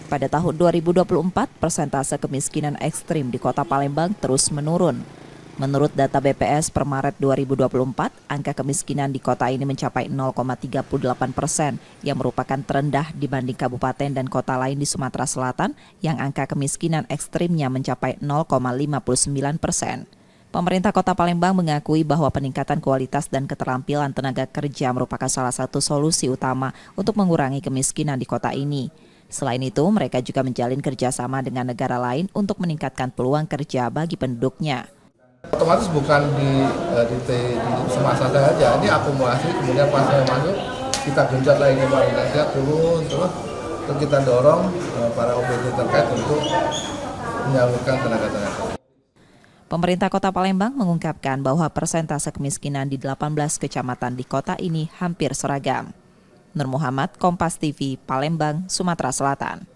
Pada tahun 2024, persentase kemiskinan ekstrim di Kota Palembang terus menurun. Menurut data BPS per Maret 2024, angka kemiskinan di kota ini mencapai 0,38%, yang merupakan terendah dibanding kabupaten dan kota lain di Sumatera Selatan yang angka kemiskinan ekstrimnya mencapai 0,59%. Pemerintah Kota Palembang mengakui bahwa peningkatan kualitas dan keterampilan tenaga kerja merupakan salah satu solusi utama untuk mengurangi kemiskinan di kota ini. Selain itu, mereka juga menjalin kerjasama dengan negara lain untuk meningkatkan peluang kerja bagi penduduknya. Otomatis bukan di semasa saja, ini akumulasi, kemudian pas saya masuk, kita genjot lagi Pak Indonesia turun, terus kita dorong para OPD terkait untuk menyalurkan tenaga-tenaga. Pemerintah Kota Palembang mengungkapkan bahwa persentase kemiskinan di 18 kecamatan di kota ini hampir seragam. Nur Muhammad, Kompas TV, Palembang, Sumatera Selatan.